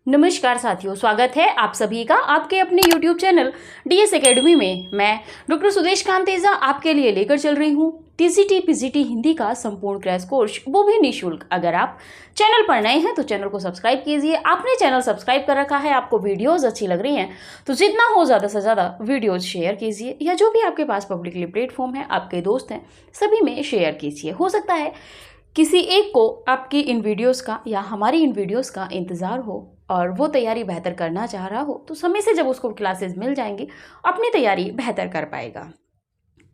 नमस्कार साथियों, स्वागत है आप सभी का आपके अपने YouTube चैनल डीएस एकेडमी में। मैं डॉक्टर सुदेश कांतेजा आपके लिए लेकर चल रही हूँ टीसीटी पीजीटी हिंदी का संपूर्ण क्रैश कोर्स, वो भी निःशुल्क। अगर आप चैनल पर नए हैं तो चैनल को सब्सक्राइब कीजिए। आपने चैनल सब्सक्राइब कर रखा है, आपको वीडियोज़ अच्छी लग रही हैं तो जितना हो ज़्यादा से ज़्यादा वीडियोज़ शेयर कीजिए, या जो भी आपके पास पब्लिकली प्लेटफॉर्म है, आपके दोस्त हैं, सभी में शेयर कीजिए। हो सकता है किसी एक को आपकी इन वीडियोस का या हमारी इन वीडियोस का इंतज़ार हो और वो तैयारी बेहतर करना चाह रहा हो, तो समय से जब उसको क्लासेस मिल जाएंगी अपनी तैयारी बेहतर कर पाएगा।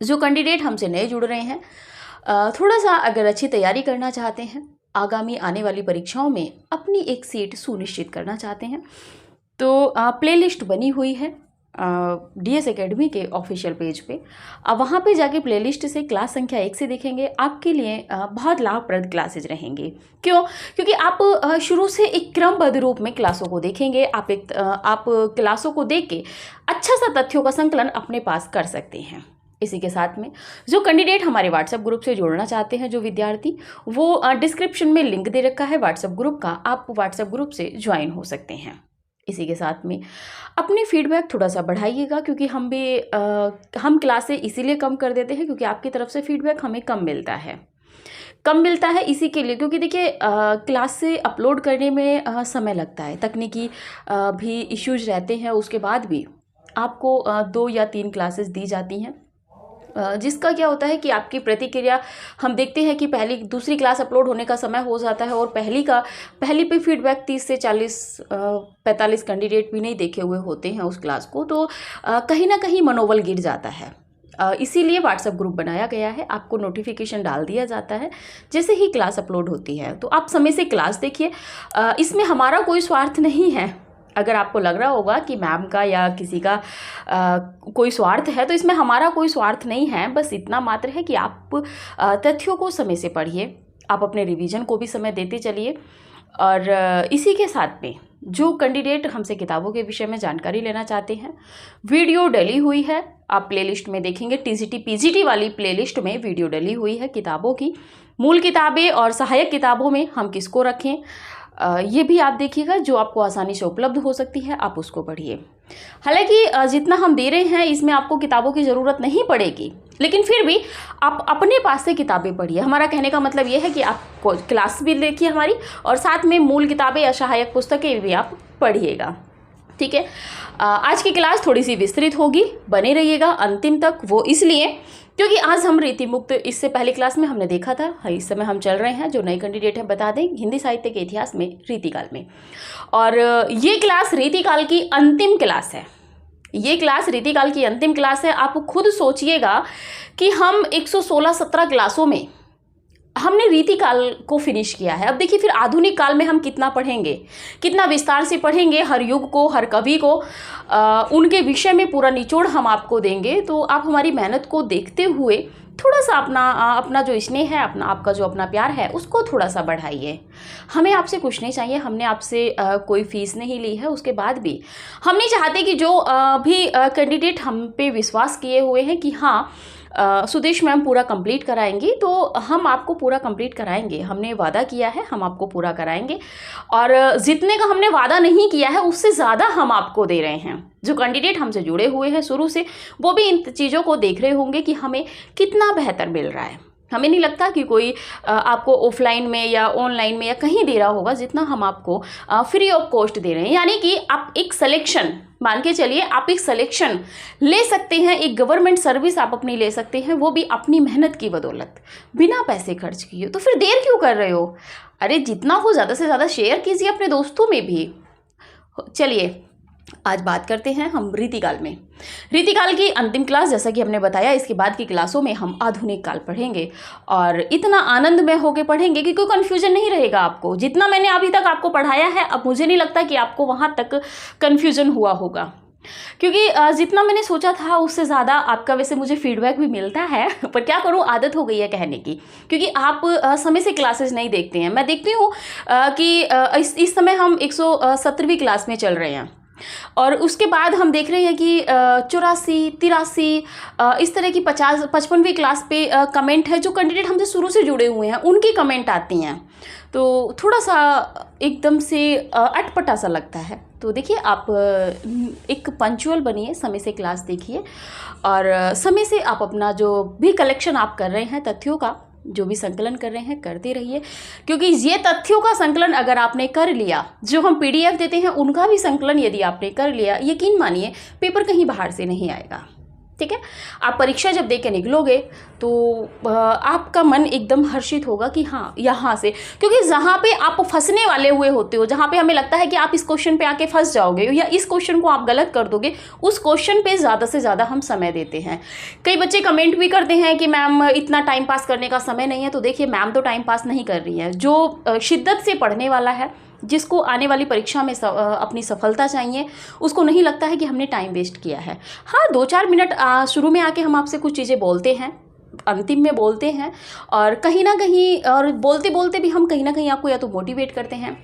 जो कैंडिडेट हमसे नए जुड़ रहे हैं, थोड़ा सा अगर अच्छी तैयारी करना चाहते हैं, आगामी आने वाली परीक्षाओं में अपनी एक सीट सुनिश्चित करना चाहते हैं, तो प्लेलिस्ट बनी हुई है डीएस एकेडमी के ऑफिशियल पेज पे। अब वहाँ पे जाके प्लेलिस्ट से क्लास संख्या 1 से देखेंगे, आपके लिए बहुत लाभप्रद क्लासेज रहेंगे। क्यों? क्योंकि आप शुरू से एक क्रमबद्ध रूप में क्लासों को देखेंगे। आप क्लासों को देख के अच्छा सा तथ्यों का संकलन अपने पास कर सकते हैं। इसी के साथ में जो कैंडिडेट हमारे व्हाट्सएप ग्रुप से जुड़ना चाहते हैं, जो विद्यार्थी, वो डिस्क्रिप्शन में लिंक दे रखा है व्हाट्सएप ग्रुप का, आप व्हाट्सएप ग्रुप से ज्वाइन हो सकते हैं। इसी के साथ में अपनी फीडबैक थोड़ा सा बढ़ाइएगा, क्योंकि हम क्लासें इसीलिए कम कर देते हैं क्योंकि आपकी तरफ से फीडबैक हमें कम मिलता है इसी के लिए। क्योंकि देखिए, क्लास से अपलोड करने में समय लगता है, तकनीकी भी इश्यूज रहते हैं। उसके बाद भी आपको 2 या 3 क्लासेस दी जाती हैं, जिसका क्या होता है कि आपकी प्रतिक्रिया हम देखते हैं कि दूसरी क्लास अपलोड होने का समय हो जाता है और पहली पे फीडबैक 30 से 45 कैंडिडेट भी नहीं देखे हुए होते हैं उस क्लास को, तो कहीं ना कहीं मनोबल गिर जाता है। इसीलिए व्हाट्सएप ग्रुप बनाया गया है, आपको नोटिफिकेशन डाल दिया जाता है जैसे ही क्लास अपलोड होती है। तो आप समय से क्लास देखिए। इसमें हमारा कोई स्वार्थ नहीं है। अगर आपको लग रहा होगा कि मैम का या किसी का कोई स्वार्थ है, तो इसमें हमारा कोई स्वार्थ नहीं है। बस इतना मात्र है कि आप तथ्यों को समय से पढ़िए, आप अपने रिवीजन को भी समय देते चलिए। और इसी के साथ में जो कैंडिडेट हमसे किताबों के विषय में जानकारी लेना चाहते हैं, वीडियो डली हुई है, आप प्लेलिस्ट में देखेंगे टीसीटी पीजीटी वाली प्लेलिस्ट में वीडियो डली हुई है किताबों की। मूल किताबें और सहायक किताबों में हम किसको रखें, ये भी आप देखिएगा। जो आपको आसानी से उपलब्ध हो सकती है आप उसको पढ़िए। हालांकि जितना हम दे रहे हैं इसमें आपको किताबों की ज़रूरत नहीं पड़ेगी, लेकिन फिर भी आप अपने पास से किताबें पढ़िए। हमारा कहने का मतलब ये है कि आप क्लास भी देखिए हमारी, और साथ में मूल किताबें या सहायक पुस्तकें भी आप पढ़िएगा। ठीक है, आज की क्लास थोड़ी सी विस्तृत होगी, बने रहिएगा अंतिम तक। वो इसलिए क्योंकि आज हम रीति मुक्त, इससे पहले क्लास में हमने देखा था, इस समय हम चल रहे हैं, जो नए कैंडिडेट है बता दें, हिंदी साहित्य के इतिहास में रीतिकाल में। और ये क्लास रीतिकाल की अंतिम क्लास है। ये क्लास रीतिकाल की अंतिम क्लास है। आप खुद सोचिएगा कि हम 116-17 क्लासों में हमने रीतिकाल को फिनिश किया है। अब देखिए फिर आधुनिक काल में हम कितना पढ़ेंगे, कितना विस्तार से पढ़ेंगे, हर युग को, हर कवि को, उनके विषय में पूरा निचोड़ हम आपको देंगे। तो आप हमारी मेहनत को देखते हुए थोड़ा सा अपना जो स्नेह है, आपका जो अपना प्यार है, उसको थोड़ा सा बढ़ाइए। हमें आपसे कुछ नहीं चाहिए, हमने आपसे कोई फीस नहीं ली है। उसके बाद भी हम नहीं चाहते कि जो भी कैंडिडेट हम पे विश्वास किए हुए हैं कि हाँ सुदेश मैम पूरा कंप्लीट कराएंगी, तो हम आपको पूरा कंप्लीट कराएंगे। हमने वादा किया है, हम आपको पूरा कराएंगे। और जितने का हमने वादा नहीं किया है उससे ज़्यादा हम आपको दे रहे हैं। जो कैंडिडेट हमसे जुड़े हुए हैं शुरू से, वो भी इन चीज़ों को देख रहे होंगे कि हमें कितना बेहतर मिल रहा है। हमें नहीं लगता कि कोई आपको ऑफलाइन में या ऑनलाइन में या कहीं दे रहा होगा जितना हम आपको फ्री ऑफ कॉस्ट दे रहे हैं। यानी कि आप एक सिलेक्शन मान के चलिए, आप एक सिलेक्शन ले सकते हैं, एक गवर्नमेंट सर्विस आप अपनी ले सकते हैं, वो भी अपनी मेहनत की बदौलत, बिना पैसे खर्च किए। तो फिर देर क्यों कर रहे हो? अरे जितना हो ज़्यादा से ज़्यादा शेयर कीजिए अपने दोस्तों में भी। चलिए आज बात करते हैं हम रीतिकाल में। रीतिकाल की अंतिम क्लास, जैसा कि हमने बताया, इसके बाद की क्लासों में हम आधुनिक काल पढ़ेंगे और इतना आनंदमय होकर पढ़ेंगे कि कोई कन्फ्यूजन नहीं रहेगा आपको। जितना मैंने अभी तक आपको पढ़ाया है, अब मुझे नहीं लगता कि आपको वहाँ तक कन्फ्यूजन हुआ होगा, क्योंकि जितना मैंने सोचा था उससे ज़्यादा आपका वैसे मुझे फीडबैक भी मिलता है। पर क्या करूँ, आदत हो गई है कहने की, क्योंकि आप समय से क्लासेस नहीं देखते हैं। मैं देखती हूँ कि इस समय हम 117वीं क्लास में चल रहे हैं। और उसके बाद हम देख रहे हैं कि 84, 83 इस तरह की 55वीं क्लास पे कमेंट है। जो कैंडिडेट हमसे शुरू से जुड़े हुए हैं उनकी कमेंट आती हैं, तो थोड़ा सा एकदम से अटपटा सा लगता है। तो देखिए, आप एक पंक्चुअल बनिए, समय से क्लास देखिए और समय से आप अपना जो भी कलेक्शन आप कर रहे हैं, तथ्यों का जो भी संकलन कर रहे हैं करते रहिए, क्योंकि ये तथ्यों का संकलन अगर आपने कर लिया, जो हम पीडीएफ देते हैं उनका भी संकलन यदि आपने कर लिया, यकीन मानिए पेपर कहीं बाहर से नहीं आएगा। ठीक है, आप परीक्षा जब दे के निकलोगे तो आपका मन एकदम हर्षित होगा कि हाँ यहाँ से, क्योंकि जहाँ पे आप फंसने वाले हुए होते हो, जहाँ पे हमें लगता है कि आप इस क्वेश्चन पे आके फंस जाओगे या इस क्वेश्चन को आप गलत कर दोगे, उस क्वेश्चन पे ज़्यादा से ज़्यादा हम समय देते हैं। कई बच्चे कमेंट भी करते हैं कि मैम इतना टाइम पास करने का समय नहीं है। तो देखिए, मैम तो टाइम पास नहीं कर रही है। जो शिद्दत से पढ़ने वाला है, जिसको आने वाली परीक्षा में अपनी सफलता चाहिए, उसको नहीं लगता है कि हमने टाइम वेस्ट किया है। हाँ, 2-4 मिनट शुरू में आके हम आपसे कुछ चीज़ें बोलते हैं, अंतिम में बोलते हैं, और कहीं ना कहीं और बोलते बोलते भी हम कहीं ना कहीं आपको या तो मोटिवेट करते हैं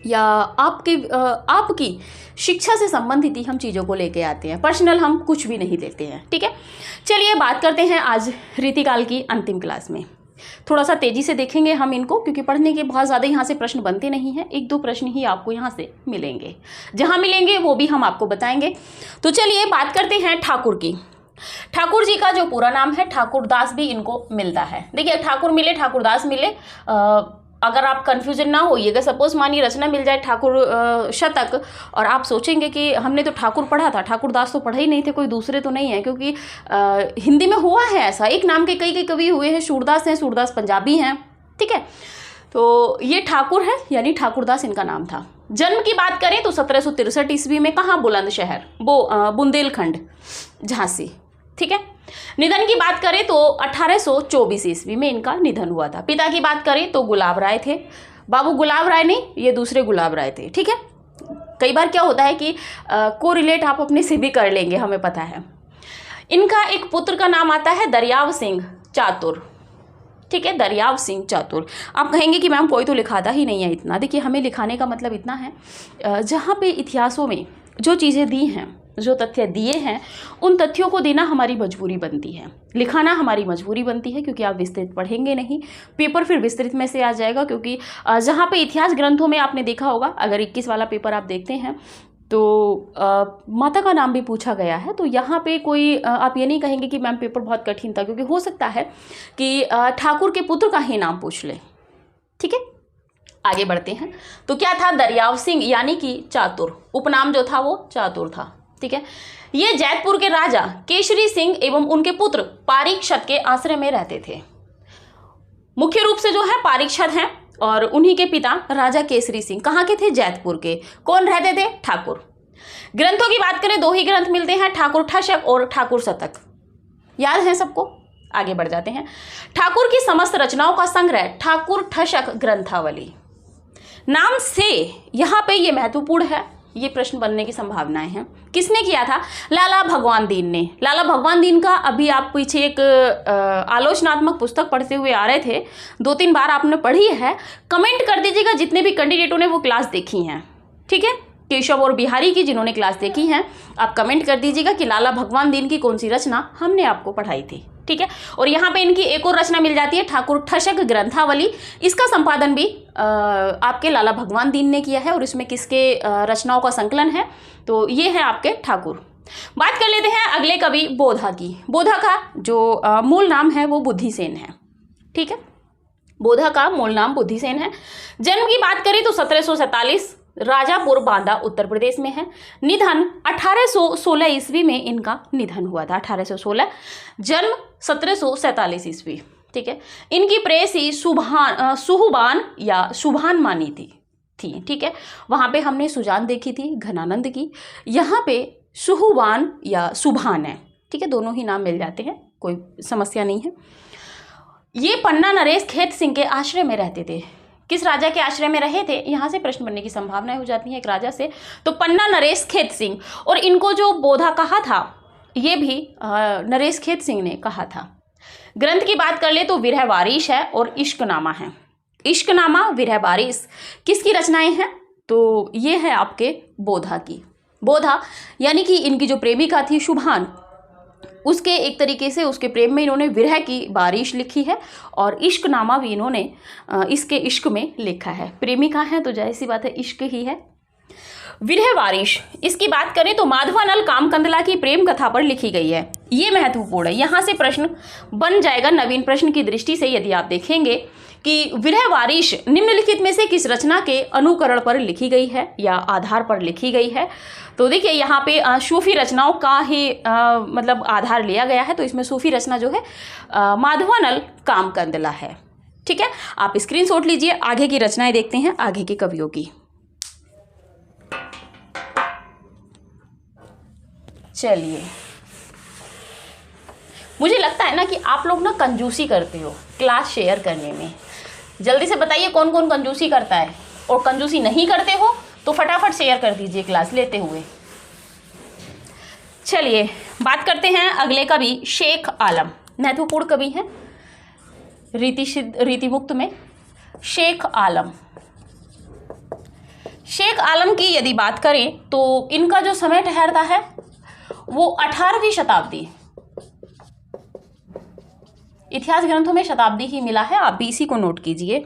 या आपकी शिक्षा से संबंधित ही हम चीज़ों को लेके आते हैं। पर्सनल हम कुछ भी नहीं लेते हैं। ठीक है, चलिए बात करते हैं आज रीतिकाल की अंतिम क्लास में। थोड़ा सा तेज़ी से देखेंगे हम इनको, क्योंकि पढ़ने के बहुत ज़्यादा यहाँ से प्रश्न बनते नहीं हैं। 1-2 प्रश्न ही आपको यहाँ से मिलेंगे, जहाँ मिलेंगे वो भी हम आपको बताएंगे। तो चलिए बात करते हैं ठाकुर की। ठाकुर जी का जो पूरा नाम है ठाकुरदास भी इनको मिलता है। देखिए, ठाकुर मिले, ठाकुरदास मिले, अगर आप कन्फ्यूजन ना होइएगा। सपोज मानिए रचना मिल जाए ठाकुर शतक, और आप सोचेंगे कि हमने तो ठाकुर पढ़ा था, ठाकुरदास तो पढ़े ही नहीं थे, कोई दूसरे तो नहीं है, क्योंकि हिंदी में हुआ है ऐसा, एक नाम के कई कवि हुए हैं, सूरदास हैं, सूरदास पंजाबी हैं। ठीक है, तो ये ठाकुर है, यानी ठाकुरदास इनका नाम था। जन्म की बात करें तो 1763 ईस्वी में, कहाँ, बुलंदशहर, बुंदेलखंड, झांसी। ठीक है, निधन की बात करें तो 1824 ईस्वी में इनका निधन हुआ था। पिता की बात करें तो गुलाब राय थे। बाबू गुलाब राय नहीं, ये दूसरे गुलाब राय थे। ठीक है, कई बार क्या होता है कि को रिलेट आप अपने से भी कर लेंगे, हमें पता है। इनका एक पुत्र का नाम आता है दरियाव सिंह चातुर। ठीक है, दरियाव सिंह चातुर। आप कहेंगे कि मैम कोई तो लिखाता ही नहीं है इतना। देखिए, हमें लिखाने का मतलब इतना है, जहाँ पे इतिहासों में जो चीज़ें दी हैं, जो तथ्य दिए हैं, उन तथ्यों को देना हमारी मजबूरी बनती है, लिखाना हमारी मजबूरी बनती है, क्योंकि आप विस्तृत पढ़ेंगे नहीं, पेपर फिर विस्तृत में से आ जाएगा। क्योंकि जहाँ पे इतिहास ग्रंथों में आपने देखा होगा, अगर 21 वाला पेपर आप देखते हैं तो माता का नाम भी पूछा गया है। तो यहाँ पे कोई आप ये नहीं कहेंगे कि मैम पेपर बहुत कठिन था, क्योंकि हो सकता है कि ठाकुर के पुत्र का ही नाम पूछ ले। ठीक है, आगे बढ़ते हैं। तो क्या था, दरियाव सिंह यानी कि चातुर, उपनाम जो था वो चातुर था। ठीक है, ये जैतपुर के राजा केसरी सिंह एवं उनके पुत्र पारीक्षत के आश्रय में रहते थे। मुख्य रूप से जो है पारीक्षत हैं, और उन्हीं के पिता राजा केसरी सिंह कहाँ के थे, जैतपुर के। कौन रहते थे, ठाकुर। ग्रंथों की बात करें, 2 ही ग्रंथ मिलते हैं, ठाकुर ठसक और ठाकुर शतक। याद है सबको, आगे बढ़ जाते हैं। ठाकुर की समस्त रचनाओं का संग्रह ठाकुर ठसक ग्रंथावली नाम से, यहाँ पे ये महत्वपूर्ण है, ये प्रश्न बनने की संभावनाएं हैं। किसने किया था, लाला भगवान दीन ने। लाला भगवान दीन का अभी आप पीछे एक आलोचनात्मक पुस्तक पढ़ते हुए आ रहे थे, 2-3 बार आपने पढ़ी है। कमेंट कर दीजिएगा जितने भी कैंडिडेटों ने वो क्लास देखी हैं। ठीक है, केशव और बिहारी की जिन्होंने क्लास देखी हैं, आप कमेंट कर दीजिएगा कि लाला भगवान दीन की कौन सी रचना हमने आपको पढ़ाई थी। ठीक है, और यहाँ पे इनकी एक और रचना मिल जाती है, ठाकुर ठसक ग्रंथावली। इसका संपादन भी आपके लाला भगवान दीन ने किया है, और इसमें किसके रचनाओं का संकलन है, तो ये है आपके ठाकुर। बात कर लेते हैं अगले कवि बोधा की। बोधा का जो मूल नाम है वो बुद्धिसेन है। ठीक है, बोधा का मूल नाम बुद्धिसेन है। जन्म की बात करें तो 1747, राजापुर बांदा उत्तर प्रदेश में है। निधन 1816 ईस्वी में इनका निधन हुआ था, 1816। जन्म 1747 ईस्वी। ठीक है, इनकी प्रेयसी सुहुबान या शुभान मानी थी। ठीक है, वहाँ पे हमने सुजान देखी थी घनानंद की, यहाँ पे सुहुबान या शुभान है। ठीक है, दोनों ही नाम मिल जाते हैं, कोई समस्या नहीं है। ये पन्ना नरेश खेत सिंह के आश्रय में रहते थे। किस राजा के आश्रय में रहे थे, यहाँ से प्रश्न बनने की संभावनाएं हो जाती हैं एक राजा से, तो पन्ना नरेश खेत सिंह। और इनको जो बोधा कहा था, ये भी नरेश खेत सिंह ने कहा था। ग्रंथ की बात कर ले तो विरह वारिश है और इश्कनामा है। इश्कनामा, विरह वारिश किसकी रचनाएं हैं, तो ये है आपके बोधा की। बोधा यानी कि इनकी जो प्रेमिका थी शुभान, उसके एक तरीके से उसके प्रेम में इन्होंने विरह की बारिश लिखी है और इश्क नामा भी इन्होंने इसके इश्क में लिखा है। प्रेमिका है तो जाहिर सी बात है इश्क ही है। विरह बारिश, इसकी बात करें तो माधवानल कामकंदला की प्रेम कथा पर लिखी गई है। ये महत्वपूर्ण है, यहाँ से प्रश्न बन जाएगा नवीन प्रश्न की दृष्टि से। यदि आप देखेंगे कि विरह बारिश निम्नलिखित में से किस रचना के अनुकरण पर लिखी गई है या आधार पर लिखी गई है, तो देखिए यहाँ पे सूफी रचनाओं का ही मतलब आधार लिया गया है। तो इसमें सूफी रचना जो है माधवानल कामकंदला है। ठीक है, आप स्क्रीनशॉट लीजिए। आगे की रचनाएं देखते हैं आगे के कवियों की। चलिए, मुझे लगता है ना कि आप लोग ना कंजूसी करते हो क्लास शेयर करने में। जल्दी से बताइए कौन कौन कंजूसी करता है, और कंजूसी नहीं करते हो तो फटाफट शेयर कर दीजिए क्लास लेते हुए। चलिए बात करते हैं अगले कवि शेख आलम। महत्वपूर्ण कवि हैं रीतिमुक्त में शेख आलम। शेख आलम की यदि बात करें तो इनका जो समय ठहरता है वो 18वीं शताब्दी। इतिहास ग्रंथों में शताब्दी ही मिला है, आप भी इसी को नोट कीजिए।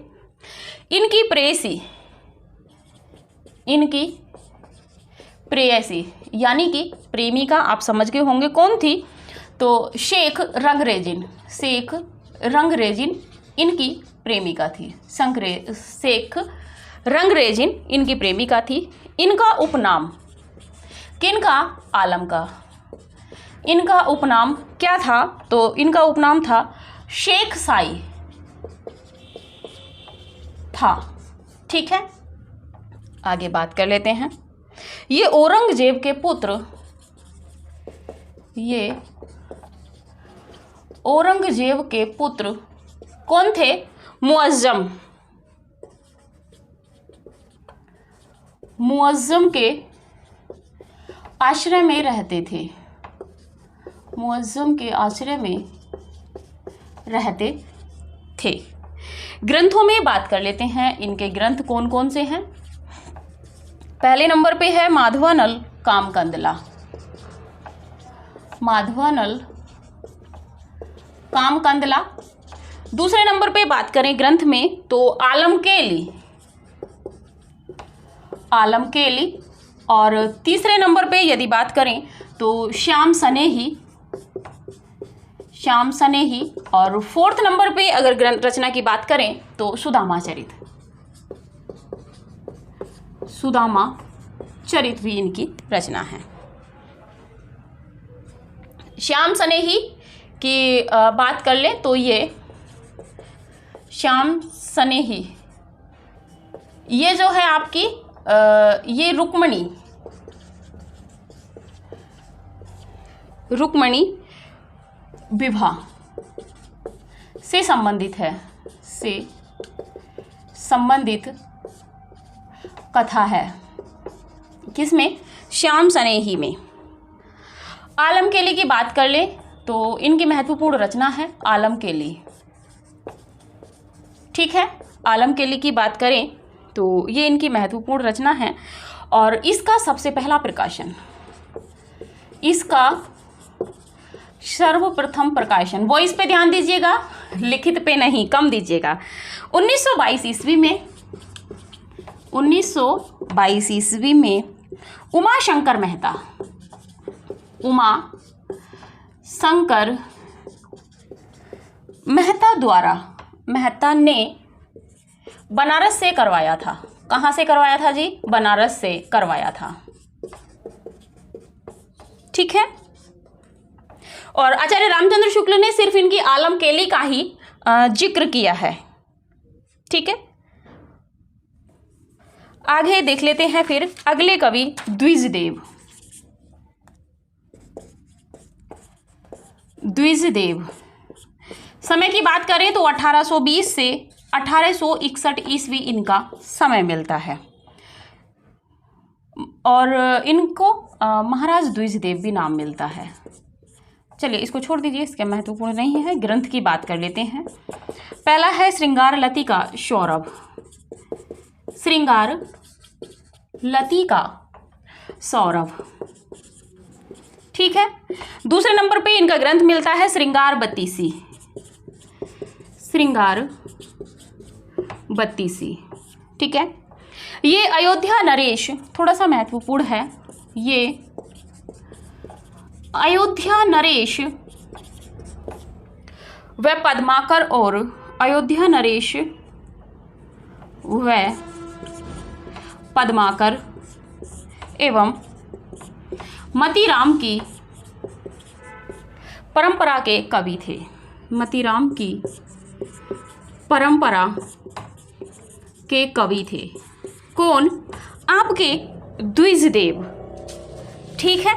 इनकी प्रेयसी यानी कि प्रेमिका आप समझ गए होंगे कौन थी, तो शेख रंगरेजिन इनकी प्रेमिका थी। शेख रंगरेजिन इनकी प्रेमिका थी। इनका उपनाम किनका? आलम का। इनका उपनाम क्या था? तो इनका उपनाम था शेख साई था। ठीक है, आगे बात कर लेते हैं। ये औरंगजेब के पुत्र, कौन थे? मुअज्जम के आश्रय में रहते थे। ग्रंथों में बात कर लेते हैं, इनके ग्रंथ कौन कौन से हैं। पहले नंबर पे है माधवानल कामकंदला। दूसरे नंबर पे बात करें ग्रंथ में तो आलम केली। और तीसरे नंबर पे यदि बात करें तो श्याम सनेही। और फोर्थ नंबर पे अगर ग्रंथ रचना की बात करें तो सुदामा चरित भी इनकी रचना है। श्याम सनेही की बात कर ले तो ये श्याम सनेही ये जो है आपकी ये रुक्मणी विवाह से संबंधित कथा है। किसमें? श्याम सनेही में। आलम केली की बात कर ले तो इनकी महत्वपूर्ण रचना है आलम केली। ठीक है, आलम केली की बात करें तो ये इनकी महत्वपूर्ण रचना है और इसका सबसे पहला प्रकाशन, इसका सर्वप्रथम प्रकाशन, वो इस पे ध्यान दीजिएगा, लिखित पे नहीं, कम दीजिएगा। 1922 ईस्वी में उमा शंकर मेहता द्वारा, मेहता ने बनारस से करवाया था। कहाँ से करवाया था जी? बनारस से करवाया था। ठीक है, और आचार्य रामचंद्र शुक्ल ने सिर्फ इनकी आलम केली का ही जिक्र किया है। ठीक है, आगे देख लेते हैं फिर अगले कवि द्विजदेव। समय की बात करें तो 1820 से 1861 ईस्वी इनका समय मिलता है और इनको महाराज द्विजदेव भी नाम मिलता है। चलिए इसको छोड़ दीजिए, इसका महत्वपूर्ण नहीं है। ग्रंथ की बात कर लेते हैं। पहला है श्रृंगार लतिका सौरभ। श्रृंगार लतिका सौरभ। ठीक है। दूसरे नंबर पे इनका ग्रंथ मिलता है श्रृंगार बत्तीसी। श्रृंगार बत्तीसी। ठीक है। ये अयोध्या नरेश, थोड़ा सा महत्वपूर्ण है, ये अयोध्या नरेश व पद्माकर और अयोध्या नरेश व पद्माकर एवं मतीराम की परंपरा के कवि थे। मतीराम की परंपरा के कवि थे। कौन? आपके द्विजदेव। ठीक है।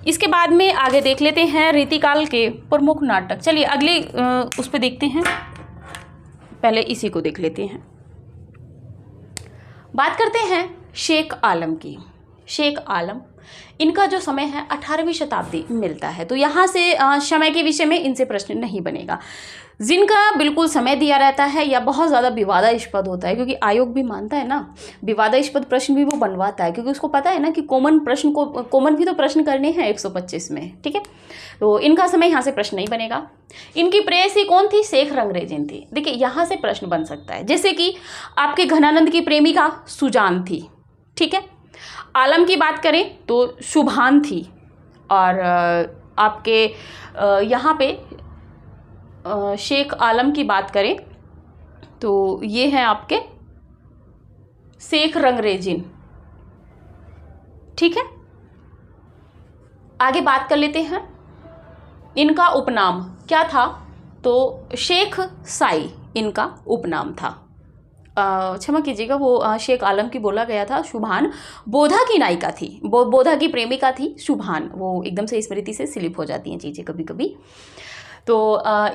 इसके बाद में आगे देख लेते हैं रीतिकाल के प्रमुख नाटक। चलिए अगले उस पर देखते हैं, पहले इसी को देख लेते हैं। बात करते हैं शेख आलम की। शेख आलम, इनका जो समय है 18वीं शताब्दी मिलता है, तो यहाँ से समय के विषय में इनसे प्रश्न नहीं बनेगा। जिनका बिल्कुल समय दिया रहता है या बहुत ज़्यादा विवादास्पद होता है, क्योंकि आयोग भी मानता है ना विवादास्पद प्रश्न भी वो बनवाता है, क्योंकि उसको पता है ना कि कॉमन भी तो प्रश्न करने हैं 125 में। ठीक है। तो इनका समय यहाँ से प्रश्न नहीं बनेगा। इनकी प्रेयसी कौन थी? शेख रंगरेजिन थी। देखिए यहाँ से प्रश्न बन सकता है, जैसे कि आपके घनानंद की प्रेमिका सुजान थी। ठीक है। आलम की बात करें तो शुभान थी, और आपके यहाँ पे शेख आलम की बात करें तो ये है आपके शेख रंगरेजिन। ठीक है। आगे बात कर लेते हैं, इनका उपनाम क्या था? तो शेख साई इनका उपनाम था। क्षमा कीजिएगा, वो शेख आलम की बोला गया था। शुभान बोधा की नायिका थी, बोधा की प्रेमिका थी शुभान। वो एकदम से स्मृति से स्लिप हो जाती हैं चीज़ें कभी कभी। तो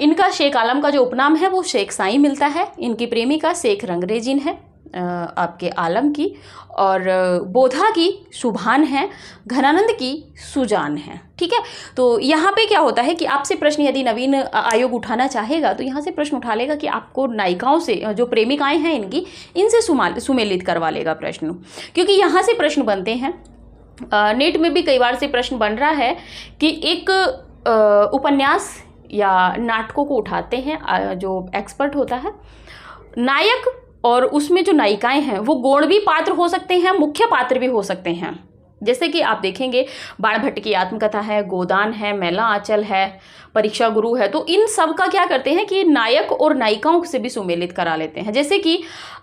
इनका शेख आलम का जो उपनाम है वो शेख साई मिलता है। इनकी प्रेमिका शेख रंगरेजिन है आपके आलम की, और बोधा की शुभान है, घनानंद की सुजान है। ठीक है। तो यहाँ पे क्या होता है कि आपसे प्रश्न यदि नवीन आयोग उठाना चाहेगा तो यहाँ से प्रश्न उठा लेगा कि आपको नायिकाओं से, जो प्रेमिकाएं हैं इनकी, इनसे सुमेलित करवा लेगा प्रश्न, क्योंकि यहाँ से प्रश्न बनते हैं। नेट में भी कई बार से प्रश्न बन रहा है कि एक उपन्यास या नाटकों को उठाते हैं जो एक्सपर्ट होता है, नायक और उसमें जो नायिकाएं हैं वो गौण भी पात्र हो सकते हैं, मुख्य पात्र भी हो सकते हैं। जैसे कि आप देखेंगे बाणभट्ट की आत्मकथा है, गोदान है, मैला आंचल है, परीक्षा गुरु है, तो इन सब का क्या करते हैं कि नायक और नायिकाओं से भी सुमेलित करा लेते हैं। जैसे कि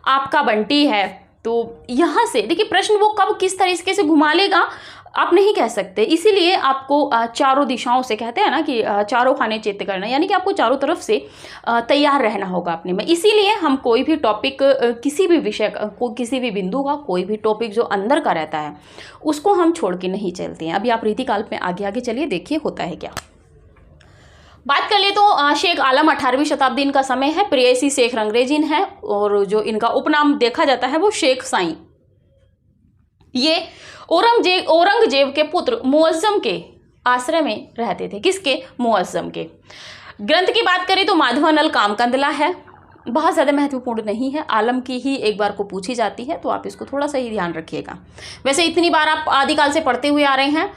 आपका बंटी है, तो यहाँ से देखिए प्रश्न वो कब किस तरीके से घुमा लेगा आप नहीं कह सकते। इसीलिए आपको चारों दिशाओं से, कहते हैं ना कि चारों खाने चित्त करना, यानी कि आपको चारों तरफ से तैयार रहना होगा अपने में। इसीलिए हम कोई भी टॉपिक, किसी भी विषय को, किसी भी बिंदु का कोई भी टॉपिक जो अंदर का रहता है उसको हम छोड़ के नहीं चलते हैं। अभी आप रीतिकाल में आगे आगे चलिए, देखिए होता है क्या। बात कर ले तो शेख आलम 18वीं शताब्दी इनका समय है। प्रेयसी शेख रंगरेजिन है, और जो इनका उपनाम देखा जाता है वो शेख साई। ये औरंगजेब के पुत्र मुअज्जम के आश्रय में रहते थे। किसके? मुअज्जम के। ग्रंथ की बात करें तो माधवानल कामकंदला है, बहुत ज़्यादा महत्वपूर्ण नहीं है, आलम की ही एक बार को पूछी जाती है, तो आप इसको थोड़ा सा ही ध्यान रखिएगा। वैसे इतनी बार आप आदिकाल से पढ़ते हुए आ रहे हैं,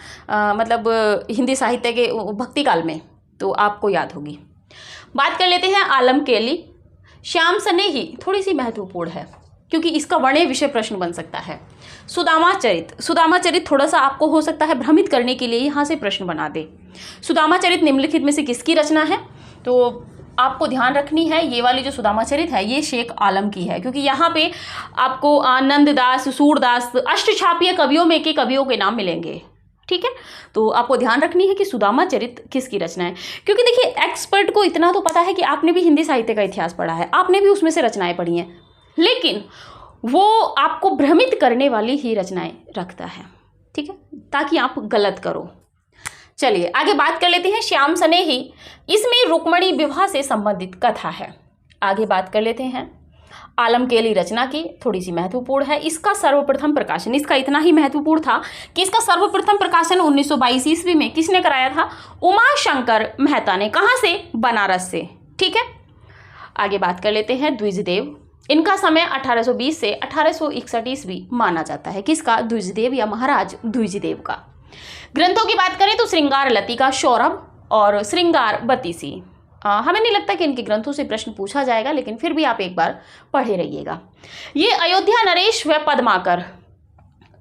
मतलब हिंदी साहित्य के भक्ति काल में, तो आपको याद होगी। बात कर लेते हैं आलम केली। श्याम सनेही थोड़ी सी महत्वपूर्ण है, क्योंकि इसका वर्णय विषय प्रश्न बन सकता है। सुदामा चरित थोड़ा सा आपको हो सकता है भ्रमित करने के लिए यहाँ से प्रश्न बना दे। सुदामा चरित निम्नलिखित में से किसकी रचना है? तो आपको ध्यान रखनी है, ये वाली जो सुदामा चरित है ये शेख आलम की है, क्योंकि यहाँ पे आपको नंददास, सूरदास, अष्टछापीय कवियों में के कवियों के नाम मिलेंगे। ठीक है। तो आपको ध्यान रखनी है कि सुदामा चरित किसकी रचना है, क्योंकि देखिए एक्सपर्ट को इतना तो पता है कि आपने भी हिंदी साहित्य का इतिहास पढ़ा है, आपने भी उसमें से रचनाएं पढ़ी हैं, लेकिन वो आपको भ्रमित करने वाली ही रचनाएं रखता है। ठीक है, ताकि आप गलत करो। चलिए आगे बात कर लेते हैं श्याम सनेही। इसमें रुक्मणी विवाह से संबंधित कथा है। आगे बात कर लेते हैं आलम केली रचना की, थोड़ी सी महत्वपूर्ण है। इसका सर्वप्रथम प्रकाशन, इसका इतना ही महत्वपूर्ण था कि इसका सर्वप्रथम प्रकाशन 1922 ईस्वी में किसने कराया था? उमाशंकर मेहता ने। कहाँ से? बनारस से। ठीक है। आगे बात कर लेते हैं द्विजदेव। इनका समय 1820 से 1861 ईस्वी माना जाता है। किसका? द्विजदेव या महाराज द्विजदेव का। ग्रंथों की बात करें तो श्रृंगार लतिका सौरभ और श्रृंगार बतीसी। हमें नहीं लगता कि इनके ग्रंथों से प्रश्न पूछा जाएगा, लेकिन फिर भी आप एक बार पढ़े रहिएगा। ये अयोध्या नरेश व पद्माकर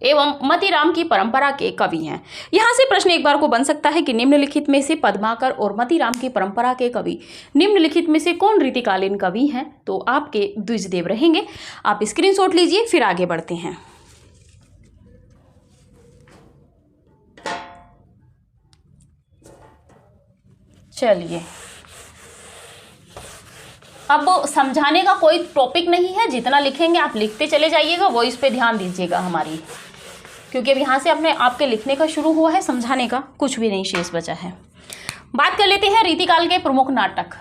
एवं मतीराम की परंपरा के कवि हैं। यहाँ से प्रश्न एक बार को बन सकता है कि निम्नलिखित में से पद्माकर और मतीराम की परंपरा के कवि निम्नलिखित में से कौन रीतिकालीन कवि हैं? तो आपके द्विजदेव रहेंगे। आप स्क्रीनशॉट लीजिए, फिर आगे बढ़ते हैं। चलिए, अब समझाने का कोई टॉपिक नहीं है, जितना लिखेंगे आप लिखते चले जाइएगा, वॉइस पे ध्यान दीजिएगा हमारी, क्योंकि अब यहाँ से अपने आपके लिखने का शुरू हुआ है, समझाने का कुछ भी नहीं शेष बचा है। बात कर लेते हैं रीतिकाल के प्रमुख नाटक।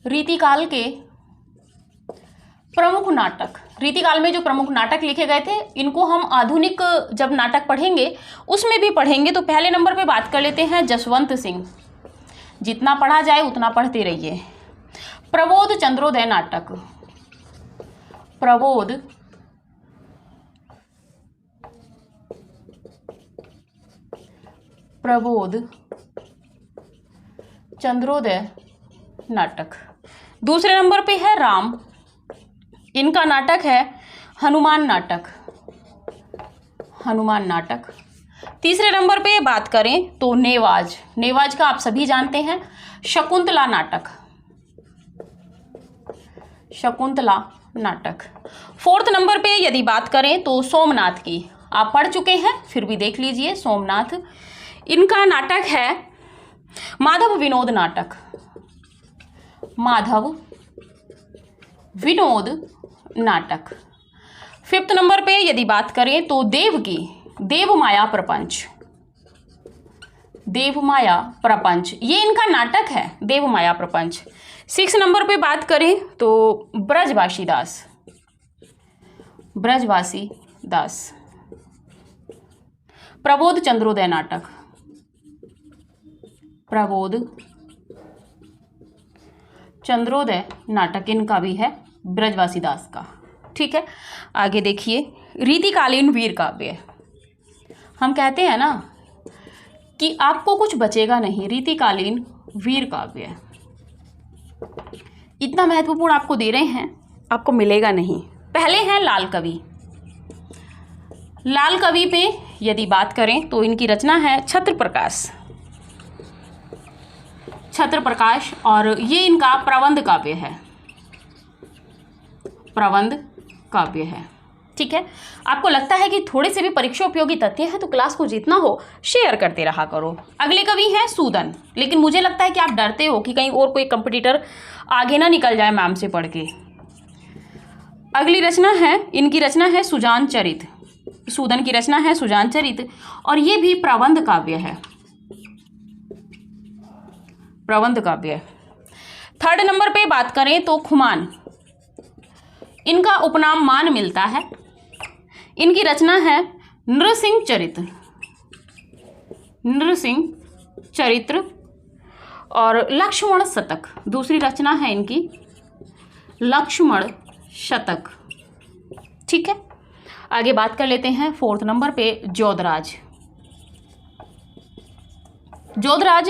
रीतिकाल के प्रमुख नाटक, रीतिकाल में जो प्रमुख नाटक लिखे गए थे, इनको हम आधुनिक जब नाटक पढ़ेंगे उसमें भी पढ़ेंगे। तो पहले नंबर पे बात कर लेते हैं जसवंत सिंह। जितना पढ़ा जाए उतना पढ़ते रहिए। प्रबोध चंद्रोदय नाटक, प्रबोध चंद्रोदय नाटक। दूसरे नंबर पे है राम, इनका नाटक है हनुमान नाटक, हनुमान नाटक। तीसरे नंबर पे बात करें तो नेवाज, नेवाज का आप सभी जानते हैं, शकुंतला नाटक, शकुंतला नाटक। फोर्थ नंबर पे यदि बात करें तो सोमनाथ की, आप पढ़ चुके हैं फिर भी देख लीजिए, सोमनाथ, इनका नाटक है माधव विनोद नाटक, माधव विनोद नाटक। फिफ्थ नंबर पे यदि बात करें तो देव की, देव माया प्रपंच, देव माया प्रपंच, ये इनका नाटक है, देव माया प्रपंच। सिक्स नंबर पे बात करें तो ब्रजवासी दास, ब्रजवासी दास। प्रबोध चंद्रोदय नाटक, प्रबोध चंद्रोदय नाटक इनका भी है, ब्रजवासी दास का। ठीक है, आगे देखिए, रीतिकालीन वीर काव्य। हम कहते हैं ना कि आपको कुछ बचेगा नहीं, रीतिकालीन वीर काव्य इतना महत्वपूर्ण आपको दे रहे हैं, आपको मिलेगा नहीं। पहले हैं लाल कवि। लाल कवि पे यदि बात करें तो इनकी रचना है छत्र प्रकाश, छत्र प्रकाश, और ये इनका प्रबंध काव्य है, प्रबंध काव्य है। ठीक है, आपको लगता है कि थोड़े से भी परीक्षा उपयोगी तथ्य है तो क्लास को जितना हो शेयर करते रहा करो। अगले कवि हैं सूदन, लेकिन मुझे लगता है कि आप डरते हो कि कहीं और कोई कंपटीटर आगे ना निकल जाए मैम से पढ़ के। अगली रचना है, इनकी रचना है सुजान चरित, सूदन की रचना है सुजान चरित, और ये भी प्रबंध काव्य है, प्रबंध काव्य। थर्ड नंबर पे बात करें तो खुमान, इनका उपनाम मान मिलता है, इनकी रचना है नृसिंह चरित्र, नृसिंह चरित्र, और लक्ष्मण शतक, दूसरी रचना है इनकी लक्ष्मण शतक। ठीक है, आगे बात कर लेते हैं फोर्थ नंबर पे जोधराज। जोधराज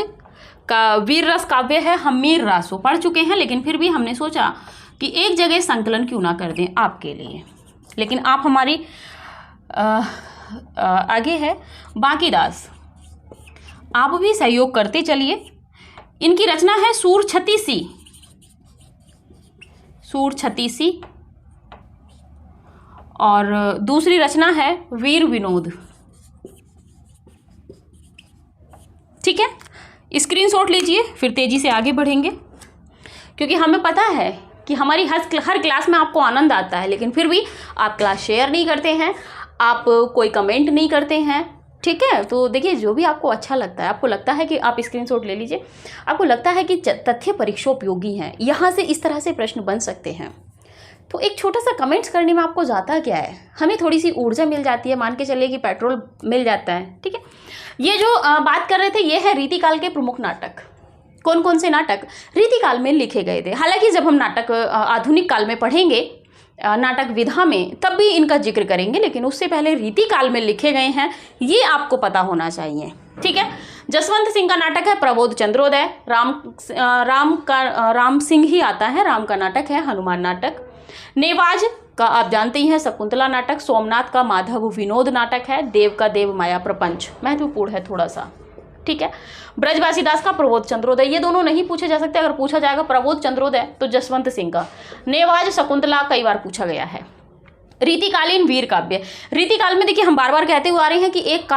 का वीर रस काव्य है, हम मीर रासो पढ़ चुके हैं, लेकिन फिर भी हमने सोचा कि एक जगह संकलन क्यों ना कर दें आपके लिए। लेकिन आप हमारी आगे है बांकीदास, आप भी सहयोग करते चलिए। इनकी रचना है सूर छत्तीसी, सूर छत्तीसी, और दूसरी रचना है वीर विनोद। ठीक है, स्क्रीनशॉट लीजिए, फिर तेजी से आगे बढ़ेंगे, क्योंकि हमें पता है कि हमारी हर क्लास में आपको आनंद आता है, लेकिन फिर भी आप क्लास शेयर नहीं करते हैं, आप कोई कमेंट नहीं करते हैं। ठीक है, तो देखिए, जो भी आपको अच्छा लगता है, आपको लगता है कि आप स्क्रीनशॉट ले लीजिए, आपको लगता है कि तथ्य परीक्षा उपयोगी हैं, यहाँ से इस तरह से प्रश्न बन सकते हैं, तो एक छोटा सा कमेंट्स करने में आपको जाता क्या है, हमें थोड़ी सी ऊर्जा मिल जाती है, मान के चलिए कि पेट्रोल मिल जाता है। ठीक है, ये जो बात कर रहे थे ये है रीतिकाल के प्रमुख नाटक। कौन कौन से नाटक रीतिकाल में लिखे गए थे। हालांकि जब हम नाटक आधुनिक काल में पढ़ेंगे नाटक विधा में तब भी इनका जिक्र करेंगे, लेकिन उससे पहले रीतिकाल में लिखे गए हैं ये आपको पता होना चाहिए। ठीक है, जसवंत सिंह का नाटक है प्रबोध चंद्रोदय। राम सिंह ही आता है, राम का नाटक है हनुमान नाटक। नेवाज का आप जानते ही हैं शकुंतला नाटक। सोमनाथ का माधव विनोद नाटक है। देव का देव माया प्रपंच महत्वपूर्ण है थोड़ा सा। ठीक है, ब्रजवासी दास का प्रबोध चंद्रोदय, ये दोनों नहीं पूछे जा सकते। अगर पूछा जाएगा प्रबोध चंद्रोदय तो जसवंत सिंह का। नेवाज शकुंतला कई बार पूछा गया है। रीतिकालीन वीर काव्य, रीतिकाल में देखिए हम बार बार कहते हुए आ रहे हैं कि एक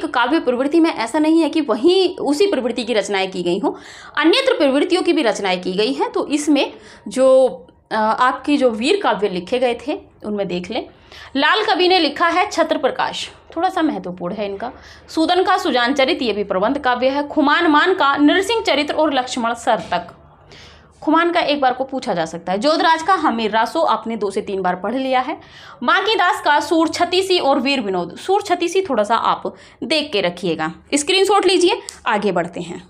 काव्य प्रवृत्ति में ऐसा नहीं है कि वहीं उसी प्रवृत्ति की रचनाएं की गई हों, अन्यत्र प्रवृत्तियों की भी रचनाएं की गई हैं। तो इसमें जो आपकी जो वीर काव्य लिखे गए थे उनमें देख लें। लाल कवि ने लिखा है छत्र प्रकाश, थोड़ा सा महत्वपूर्ण है इनका। सूदन का सुजान चरित, ये भी प्रबंध काव्य है। खुमान मान का नरसिंह चरित्र और लक्ष्मण सर तक, खुमान का एक बार को पूछा जा सकता है। जोधराज का हमीर रासो आपने 2 से 3 बार पढ़ लिया है। माकीदास का सूर छत्तीसी और वीर विनोद, सूर छत्तीसी थोड़ा सा आप देख के रखिएगा, स्क्रीनशॉट लीजिए। आगे बढ़ते हैं।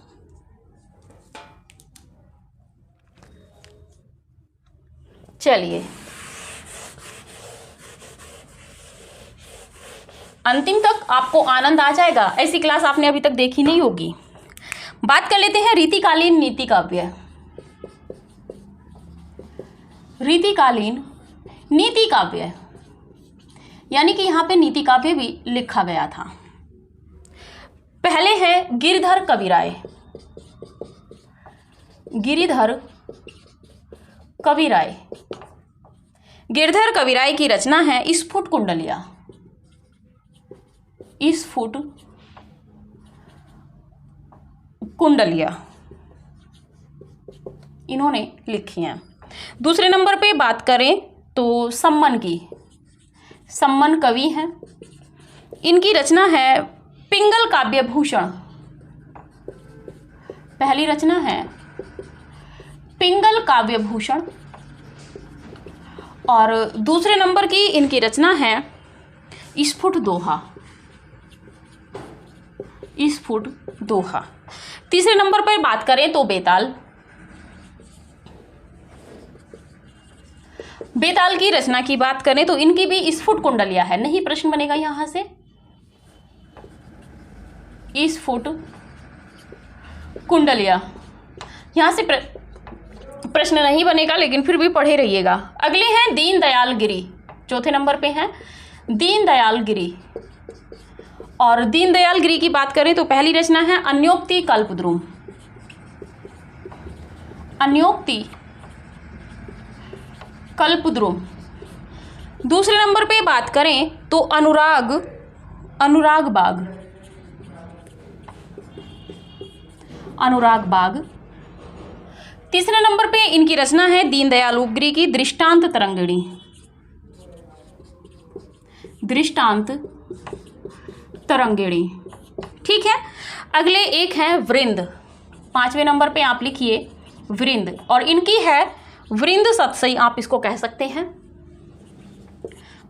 चलिए, अंतिम तक आपको आनंद आ जाएगा, ऐसी क्लास आपने अभी तक देखी नहीं होगी। बात कर लेते हैं रीतिकालीन नीति काव्य। रीतिकालीन नीति काव्य यानी कि यहां पे नीति काव्य भी लिखा गया था। पहले है गिरिधर कविराय। गिरिधर कविराय, गिरिधर कविराय की रचना है स्फुट कुंडलिया। स्फुट कुंडलिया इन्होंने लिखी हैं। दूसरे नंबर पे बात करें तो सम्मन की, सम्मन कवि हैं। इनकी रचना है पिंगल काव्य भूषण। पहली रचना है पिंगल काव्य भूषण और दूसरे नंबर की इनकी रचना है स्फुट दोहा। स्फुट दोहा। तीसरे नंबर पर बात करें तो बेताल। बेताल की रचना की बात करें तो इनकी भी स्फुट कुंडलिया है। नहीं प्रश्न बनेगा यहां से, स्फुट कुंडलिया यहां से प्रश्न नहीं बनेगा, लेकिन फिर भी पढ़े रहिएगा। अगले हैं दीनदयाल गिरी, चौथे नंबर पे हैं दीनदयाल गिरी। और दीनदयाल गिरी की बात करें तो पहली रचना है अन्योक्ति कल्पद्रुम। अन्योक्ति कल्पद्रुम। दूसरे नंबर पे बात करें तो अनुराग बाग। अनुराग बाग। तीसरे नंबर पे इनकी रचना है दीनदयाल उपगिरी की दृष्टांत तरंगिणी। दृष्टांत तरंगिणी। ठीक है, अगले एक है वृंद। 5वें नंबर पे आप लिखिए वृंद, और इनकी है वृंद सतसई, आप इसको कह सकते हैं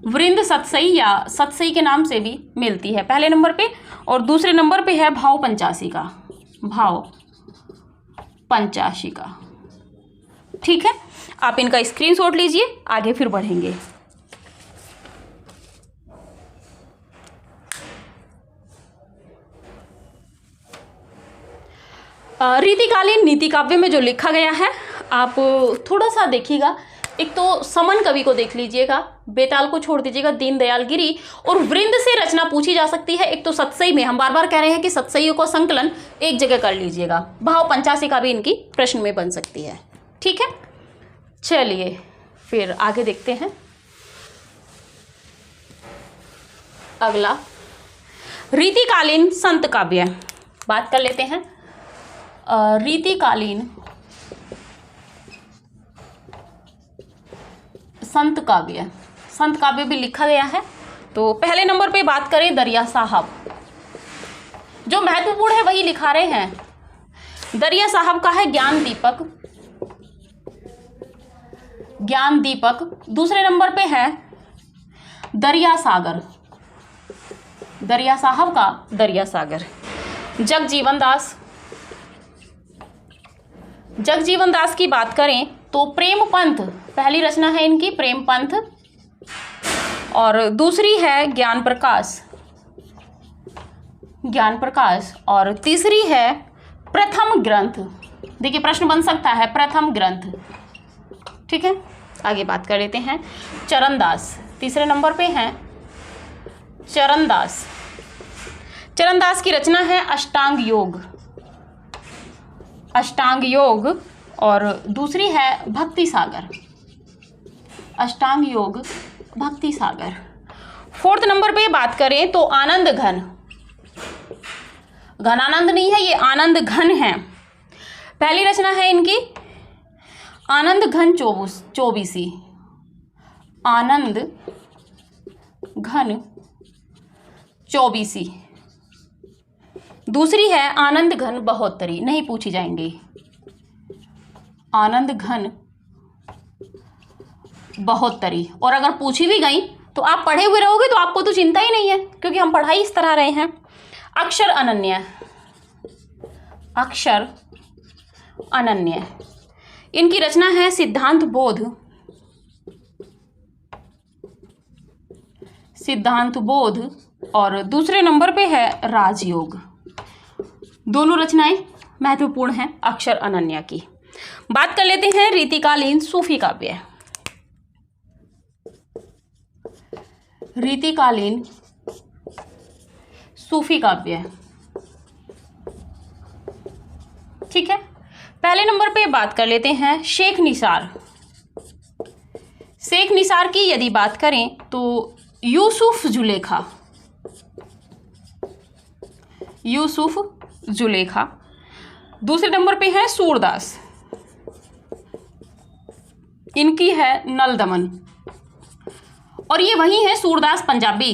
वृंद सतसई या सतसई के नाम से भी मिलती है पहले नंबर पे। और दूसरे नंबर पे है भाव पंचासी का, भाव पंचाशी का। ठीक है, आप इनका स्क्रीनशॉट लीजिए, आगे फिर बढ़ेंगे। रीतिकालीन नीति काव्य में जो लिखा गया है आप थोड़ा सा देखिएगा। एक तो समन कवि को देख लीजिएगा, बेताल को छोड़ दीजिएगा, दीनदयाल गिरी और वृंद से रचना पूछी जा सकती है। एक तो सतसई में, हम बार बार कह रहे हैं कि सतसईयों को संकलन एक जगह कर लीजिएगा। भाव पंचासी का भी इनकी प्रश्न में बन सकती है। ठीक है, चलिए फिर आगे देखते हैं। अगला रीतिकालीन संत काव्य बात कर लेते हैं। रीतिकालीन संत काव्य, संत काव्य भी लिखा गया है। तो पहले नंबर पे बात करें दरिया साहब, जो महत्वपूर्ण है वही लिखा रहे हैं। दरिया साहब का है ज्ञान दीपक, ज्ञान दीपक। दूसरे नंबर पे है दरिया सागर, दरिया साहब का दरिया सागर। जगजीवन दास, जगजीवन दास की बात करें तो प्रेम पंथ पहली रचना है इनकी प्रेम पंथ, और दूसरी है ज्ञान प्रकाश, ज्ञान प्रकाश, और तीसरी है प्रथम ग्रंथ। देखिए प्रश्न बन सकता है प्रथम ग्रंथ। ठीक है, आगे बात कर लेते हैं। चरणदास तीसरे नंबर पे हैं चरणदास। चरणदास की रचना है अष्टांग योग, अष्टांग योग, और दूसरी है भक्ति सागर, अष्टांग योग भक्ति सागर। फोर्थ नंबर पे बात करें तो आनंद घन, घनानंद नहीं है ये आनंद घन है। पहली रचना है इनकी आनंद घन चौबीसी, आनंद घन चौबीसी। दूसरी है आनंद घन बहोत्तरी, नहीं पूछी जाएंगी, आनंद घन बहोत्तरी। और अगर पूछी भी गई तो आप पढ़े हुए रहोगे तो आपको तो चिंता ही नहीं है, क्योंकि हम पढ़ाई इस तरह रहे हैं। अक्षर अनन्य, अक्षर अनन्य, इनकी रचना है सिद्धांत बोध, सिद्धांत बोध, और दूसरे नंबर पे है राजयोग। दोनों रचनाएं महत्वपूर्ण हैं अक्षर अनन्या की। बात कर लेते हैं रीतिकालीन सूफी काव्य। रीतिकालीन सूफी काव्य, ठीक है। पहले नंबर पे बात कर लेते हैं शेख निसार। शेख निसार की यदि बात करें तो यूसुफ जुलेखा, यूसुफ जुलेखा। दूसरे नंबर पे है सूरदास, इनकी है नल दमन, और ये वही है सूरदास पंजाबी,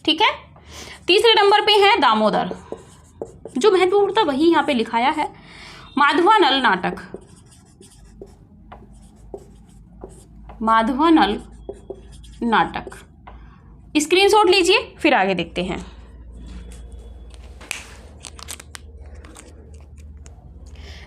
ठीक है। तीसरे नंबर पे है दामोदर, जो महत्वपूर्ण था वही यहाँ पे लिखाया है, माधवानल नाटक, माधवानल नाटक। स्क्रीनशॉट लीजिए, फिर आगे देखते हैं।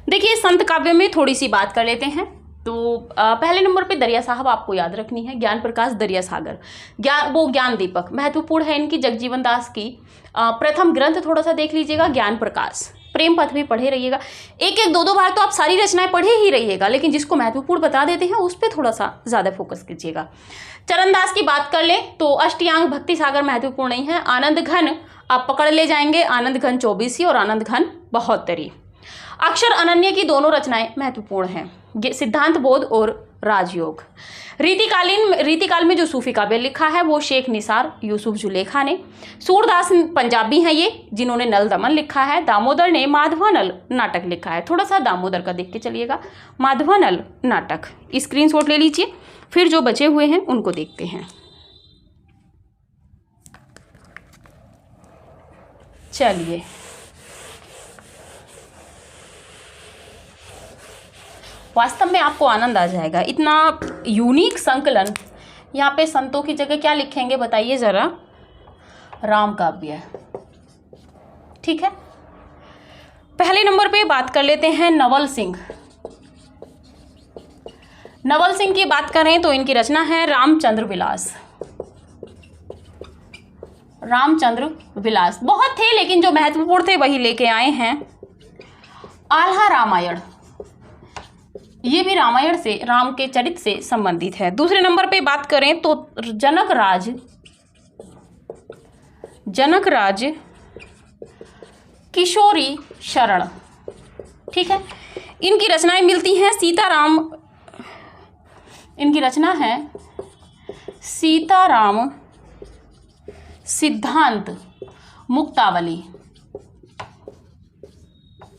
देखिए संत काव्य में थोड़ी सी बात कर लेते हैं। तो पहले नंबर पे दरिया साहब आपको याद रखनी है, ज्ञान प्रकाश दरिया सागर, ज्ञान दीपक महत्वपूर्ण है इनकी। जगजीवन दास की प्रथम ग्रंथ थोड़ा सा देख लीजिएगा, ज्ञान प्रकाश। प्रेम पथ भी पढ़े रहिएगा, एक एक दो बार तो आप सारी रचनाएं पढ़े ही रहिएगा, लेकिन जिसको महत्वपूर्ण बता देते हैं उस पर थोड़ा सा ज़्यादा फोकस कीजिएगा। चरणदास की बात कर ले तो अष्टयांग भक्ति सागर महत्वपूर्ण नहीं है। आनंद घन आप पकड़ ले जाएंगे, आनंद घन चौबीसी और आनंद घन बहोत्तरी। अक्षर अनन्य की दोनों रचनाएं महत्वपूर्ण हैं, सिद्धांत बोध और राजयोग। रीतिकाल में जो सूफी काव्य लिखा है वो शेख निसार यूसुफ जुलेखा ने। सूरदास पंजाबी हैं ये, जिन्होंने नल दमन लिखा है। दामोदर ने माधवानल नाटक लिखा है, थोड़ा सा दामोदर का देख के चलिएगा, माधवानल नाटक। स्क्रीनशॉट ले लीजिए, फिर जो बचे हुए हैं उनको देखते हैं। चलिए वास्तव में आपको आनंद आ जाएगा, इतना यूनिक संकलन। यहाँ पे संतों की जगह क्या लिखेंगे बताइए जरा, राम काव्य, ठीक है। पहले नंबर पे बात कर लेते हैं नवल सिंह। नवल सिंह की बात करें तो इनकी रचना है रामचंद्र विलास, रामचंद्र विलास। बहुत थे लेकिन जो महत्वपूर्ण थे वही लेके आए हैं। आल्हा रामायण, ये भी रामायण से, राम के चरित्र से संबंधित है। दूसरे नंबर पे बात करें तो जनक राज किशोरी शरण, ठीक है। इनकी रचनाएं मिलती हैं सीताराम, इनकी रचना है सीताराम सिद्धांत मुक्तावली।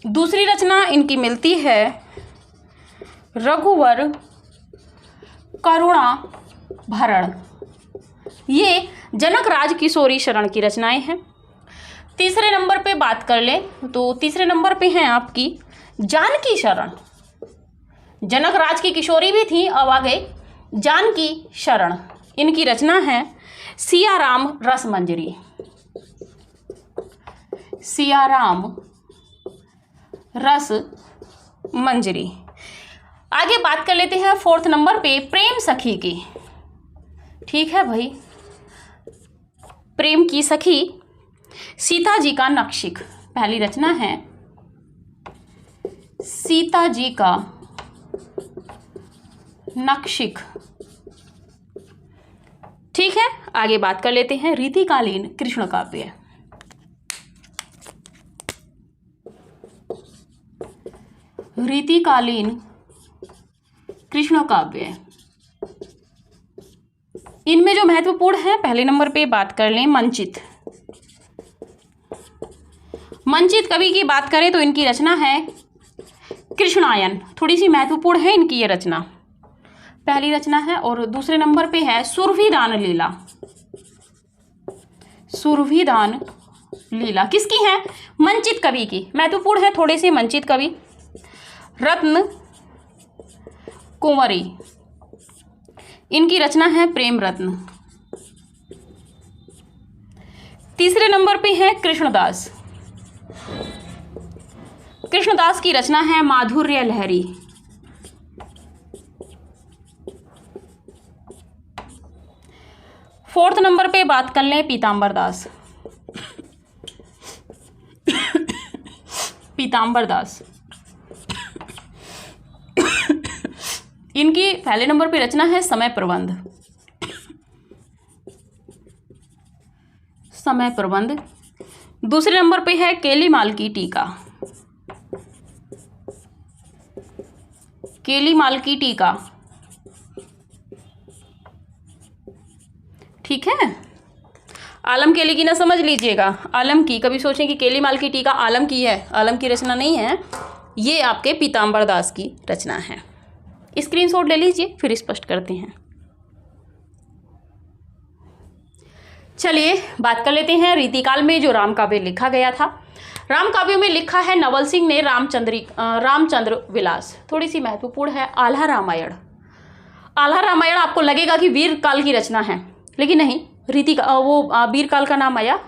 दूसरी रचना इनकी मिलती है रघुवर करुणा भरण, ये जनक राज किशोरी शरण की रचनाएं हैं। तीसरे नंबर पे बात कर ले तो तीसरे नंबर पे हैं आपकी जानकी शरण। जनक राज की किशोरी भी थी, अब आ गए जानकी शरण। इनकी रचना है सियाराम रसमंजरी, सियाराम रस मंजरी। आगे बात कर लेते हैं 4th नंबर पे प्रेम सखी की। ठीक है भाई, प्रेम की सखी सीता जी का नक्शिक। पहली रचना है सीता जी का नक्शिक। ठीक है, आगे बात कर लेते हैं रीतिकालीन कृष्ण काव्य। रीतिकालीन कृष्ण काव्य, इनमें जो महत्वपूर्ण है, पहले नंबर पे बात कर लें मंचित। मंचित कवि की बात करें तो इनकी रचना है कृष्णायन। थोड़ी सी महत्वपूर्ण है इनकी ये रचना, पहली रचना है। और दूसरे नंबर पे है सुरभिदान लीला। सुरभिदान लीला किसकी है? मंचित कवि की। महत्वपूर्ण है थोड़े से मंचित कवि। रत्न कुंवरी, इनकी रचना है प्रेम रत्न। तीसरे नंबर पे है कृष्णदास। कृष्णदास की रचना है माधुर्य लहरी। फोर्थ नंबर पे बात कर लें पीताम्बर दास। पीताम्बर दास, इनकी पहले नंबर पे रचना है समय प्रबंध। समय प्रबंध। दूसरे नंबर पे है केलीमाल की टीका। केलीमाल की टीका। ठीक है, आलम केली की ना समझ लीजिएगा, आलम की। कभी सोचें कि केलीमाल की टीका आलम की है, आलम की रचना नहीं है, ये आपके पीताम्बर दास की रचना है। स्क्रीनशॉट ले लीजिए, फिर स्पष्ट करते हैं। चलिए बात कर लेते हैं रीतिकाल में जो राम काव्य लिखा गया था। राम काव्य में लिखा है नवल सिंह ने रामचंद्र विलास। थोड़ी सी महत्वपूर्ण है आल्हा रामायण। आल्हा रामायण आपको लगेगा कि वीर काल की रचना है, लेकिन नहीं, वीर काल का नाम आया।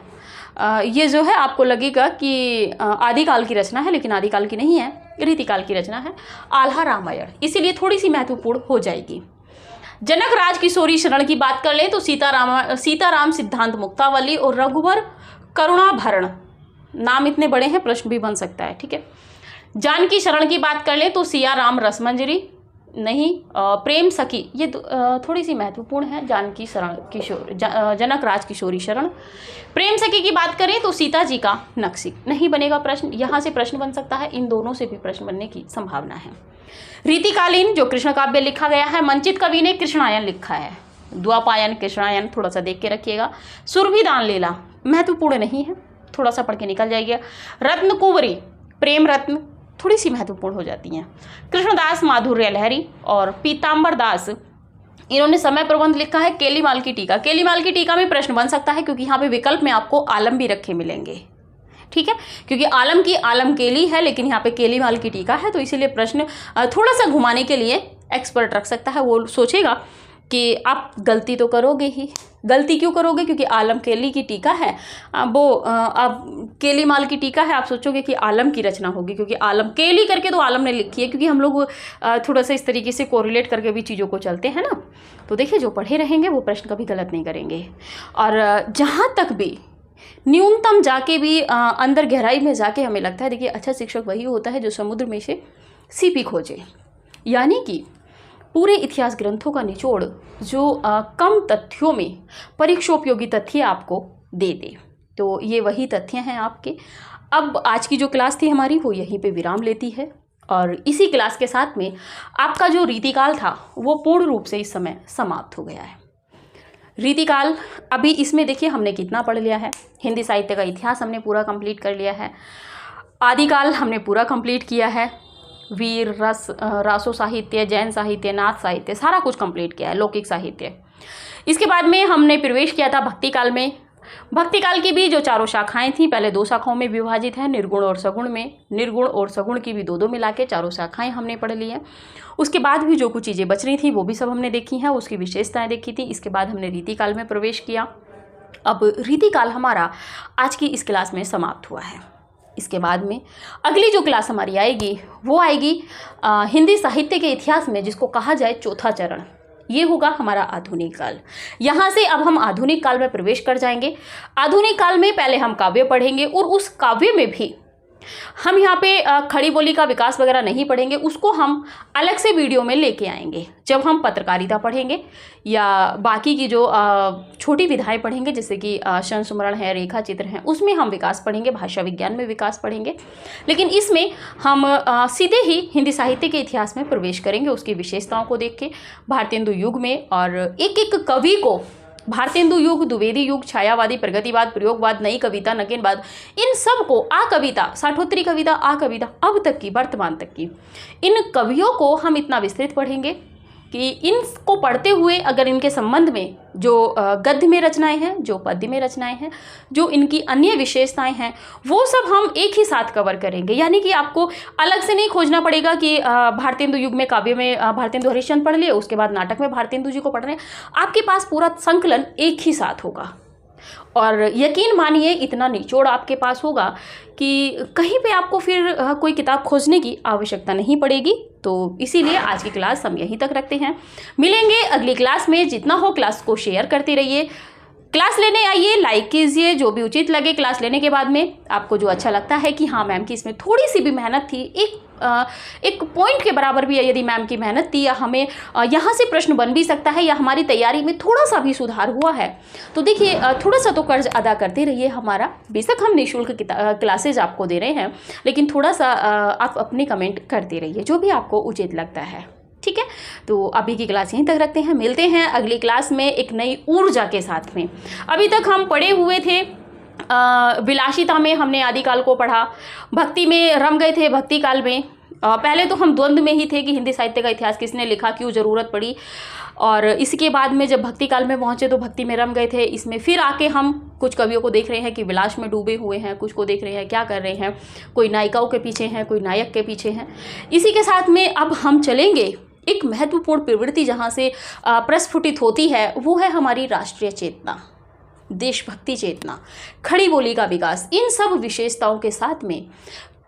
ये जो है आपको लगेगा कि आदिकाल की रचना है, लेकिन आदिकाल की नहीं है, रीतिकाल की रचना है आल्हा रामायण, इसीलिए थोड़ी सी महत्वपूर्ण हो जाएगी। जनक राज किशोरी शरण की बात कर लें तो सीताराम सिद्धांत मुक्तावली और रघुवर करुणाभरण। नाम इतने बड़े हैं, प्रश्न भी बन सकता है। ठीक है, जानकी शरण की बात कर लें तो सिया राम रसमंजरी नहीं, प्रेम सखी, ये थोड़ी सी महत्वपूर्ण है। जानकी शरण जनक राज किशोरी शरण। प्रेम सखी की बात करें तो सीता जी का नक्शिक। नहीं बनेगा प्रश्न, यहाँ से प्रश्न बन सकता है, इन दोनों से भी प्रश्न बनने की संभावना है। रीतिकालीन जो कृष्ण काव्य लिखा गया है, मंचित कवि ने कृष्णायन लिखा है। द्वापायन कृष्णायन थोड़ा सा देख के रखिएगा। सुरभिदान लीला महत्वपूर्ण नहीं है, थोड़ा सा पढ़ के निकल जाइएगा। रत्न कुंवरी, प्रेम रत्न, थोड़ी सी महत्वपूर्ण हो जाती हैं। कृष्णदास माधुर्य लहरी और पीताम्बर दास, इन्होंने समय प्रबंध लिखा है। केलीमाल की टीका, केलीमाल की टीका में प्रश्न बन सकता है, क्योंकि यहाँ पे विकल्प में आपको आलम भी रखे मिलेंगे। ठीक है, क्योंकि आलम केली है, लेकिन यहाँ पे केलीमाल की टीका है, तो इसीलिए प्रश्न थोड़ा सा घुमाने के लिए एक्सपर्ट रख सकता है। वो सोचेगा कि आप गलती तो करोगे ही। गलती क्यों करोगे? क्योंकि आलम केली की टीका है, वो अब केलीमाल की टीका है, आप सोचोगे कि आलम की रचना होगी, क्योंकि आलम केली करके तो आलम ने लिखी है। क्योंकि हम लोग थोड़ा सा इस तरीके से कोरिलेट करके भी चीज़ों को चलते हैं ना, तो देखिए जो पढ़े रहेंगे वो प्रश्न कभी गलत नहीं करेंगे। और जहाँ तक भी न्यूनतम जाके भी अंदर गहराई में जाके हमें लगता है, देखिए अच्छा शिक्षक वही होता है जो समुद्र में से सीपी खोजे, यानी कि पूरे इतिहास ग्रंथों का निचोड़ जो कम तथ्यों में परीक्षोपयोगी तथ्य आपको दे दे। तो ये वही तथ्य हैं आपके। अब आज की जो क्लास थी हमारी वो यहीं पे विराम लेती है, और इसी क्लास के साथ में आपका जो रीतिकाल था वो पूर्ण रूप से इस समय समाप्त हो गया है। रीतिकाल अभी इसमें देखिए हमने कितना पढ़ लिया है। हिंदी साहित्य का इतिहास हमने पूरा कंप्लीट कर लिया है। आदिकाल हमने पूरा कंप्लीट किया है। वीर रासो साहित्य, जैन साहित्य, नाथ साहित्य, सारा कुछ कंप्लीट किया है, लौकिक साहित्य। इसके बाद में हमने प्रवेश किया था भक्ति काल में। भक्ति काल की भी जो चारों शाखाएं थी, पहले 2 शाखाओं में विभाजित है, निर्गुण और सगुण में। निर्गुण और सगुण की भी 2-2 मिला के 4 शाखाएं हमने पढ़ ली हैं। उसके बाद भी जो कुछ चीज़ें बच रही थी वो भी सब हमने देखी हैं, उसकी विशेषताएं देखी थी। इसके बाद हमने रीतिकाल में प्रवेश किया। अब रीतिकाल हमारा आज की इस क्लास में समाप्त हुआ है। इसके बाद में अगली जो क्लास हमारी आएगी वो आएगी हिंदी साहित्य के इतिहास में जिसको कहा जाए चौथा चरण। ये होगा हमारा आधुनिक काल। यहाँ से अब हम आधुनिक काल में प्रवेश कर जाएंगे। आधुनिक काल में पहले हम काव्य पढ़ेंगे और उस काव्य में भी हम यहाँ पे खड़ी बोली का विकास वगैरह नहीं पढ़ेंगे, उसको हम अलग से वीडियो में लेके आएंगे जब हम पत्रकारिता पढ़ेंगे या बाकी की जो छोटी विधाएं पढ़ेंगे जैसे कि शंख सुमरण है, रेखा चित्र हैं, उसमें हम विकास पढ़ेंगे, भाषा विज्ञान में विकास पढ़ेंगे। लेकिन इसमें हम सीधे ही हिंदी साहित्य के इतिहास में प्रवेश करेंगे, उसकी विशेषताओं को देख के भारतेंदु युग में और एक एक कवि को, भारतेंदु युग, द्विवेदी युग, छायावादी, प्रगतिवाद, प्रयोगवाद, नई कविता, नगीनवाद, इन सब को आ कविता, साठोत्तरी कविता, आ कविता, अब तक की, वर्तमान तक की इन कवियों को हम इतना विस्तृत पढ़ेंगे कि इनको पढ़ते हुए अगर इनके संबंध में जो गद्य में रचनाएं हैं, जो पद्य में रचनाएं हैं, जो इनकी अन्य विशेषताएं हैं, वो सब हम एक ही साथ कवर करेंगे। यानी कि आपको अलग से नहीं खोजना पड़ेगा कि भारतेंदु युग में काव्य में भारतेंदु हरिश्चंद्र पढ़ लिए, उसके बाद नाटक में भारतेंदु जी को पढ़ रहे हैं। आपके पास पूरा संकलन एक ही साथ होगा और यकीन मानिए इतना निचोड़ आपके पास होगा कि कहीं पे आपको फिर कोई किताब खोजने की आवश्यकता नहीं पड़ेगी। तो इसीलिए आज की क्लास हम यहीं तक रखते हैं। मिलेंगे अगली क्लास में। जितना हो क्लास को शेयर करते रहिए, क्लास लेने आइए, लाइक कीजिए, जो भी उचित लगे क्लास लेने के बाद में। आपको जो अच्छा लगता है कि हाँ मैम की इसमें थोड़ी सी भी मेहनत थी, एक पॉइंट के बराबर भी यदि मैम की मेहनत थी, या हमें यहाँ से प्रश्न बन भी सकता है, या हमारी तैयारी में थोड़ा सा भी सुधार हुआ है, तो देखिए थोड़ा सा तो कर्ज अदा करते रहिए हमारा। बेशक हम निःशुल्क क्लासेज आपको दे रहे हैं, लेकिन थोड़ा सा आप अपने कमेंट करते रहिए जो भी आपको उचित लगता है। ठीक है, तो अभी की क्लास यहीं तक रखते हैं। मिलते हैं अगली क्लास में एक नई ऊर्जा के साथ में। अभी तक हम पढ़े हुए थे विलासिता में हमने आदिकाल को पढ़ा, भक्ति में रम गए थे भक्ति काल में। पहले तो हम द्वंद्व में ही थे कि हिंदी साहित्य का इतिहास किसने लिखा, क्यों ज़रूरत पड़ी, और इसके बाद में जब भक्ति काल में पहुँचे तो भक्ति में रम गए थे। इसमें फिर आके हम कुछ कवियों को देख रहे हैं कि विलास में डूबे हुए हैं, कुछ को देख रहे हैं क्या कर रहे हैं, कोई नायिकाओं के पीछे हैं, कोई नायक के पीछे हैं। इसी के साथ में अब हम चलेंगे एक महत्वपूर्ण प्रवृत्ति जहाँ से प्रस्फुटित होती है, वो है हमारी राष्ट्रीय चेतना, देशभक्ति चेतना, खड़ी बोली का विकास। इन सब विशेषताओं के साथ में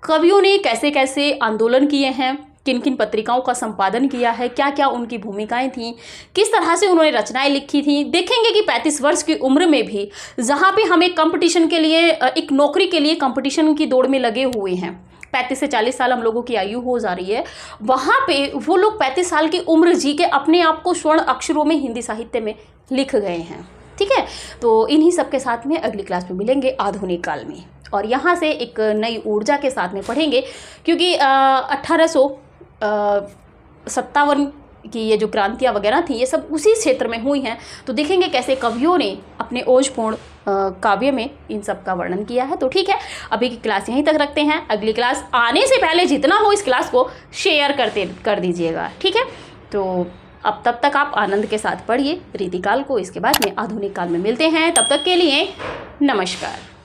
कवियों ने कैसे कैसे आंदोलन किए हैं, किन किन पत्रिकाओं का संपादन किया है, क्या क्या उनकी भूमिकाएं थीं, किस तरह से उन्होंने रचनाएं लिखी थी। देखेंगे कि 35 वर्ष की उम्र में भी जहाँ पे हमें कंपटीशन के लिए, एक नौकरी के लिए कंपटीशन की दौड़ में लगे हुए हैं, 35 से 40 साल हम लोगों की आयु हो जा रही है, वहाँ पे वो लोग 35 साल की उम्र जी के अपने आप को स्वर्ण अक्षरों में हिंदी साहित्य में लिख गए हैं। ठीक है, तो इन्हीं सब के साथ में अगली क्लास में मिलेंगे आधुनिक काल में, और यहाँ से एक नई ऊर्जा के साथ में पढ़ेंगे, क्योंकि 1857 की ये जो क्रांतियाँ वगैरह थी ये सब उसी क्षेत्र में हुई हैं। तो देखेंगे कैसे कवियों ने अपने ओजपूर्ण काव्य में इन सब का वर्णन किया है। तो ठीक है, अभी की क्लास यहीं तक रखते हैं। अगली क्लास आने से पहले जितना हो इस क्लास को शेयर कर दीजिएगा। ठीक है, तो अब तब तक आप आनंद के साथ पढ़िए रीतिकाल को, इसके बाद में आधुनिक काल में मिलते हैं। तब तक के लिए नमस्कार।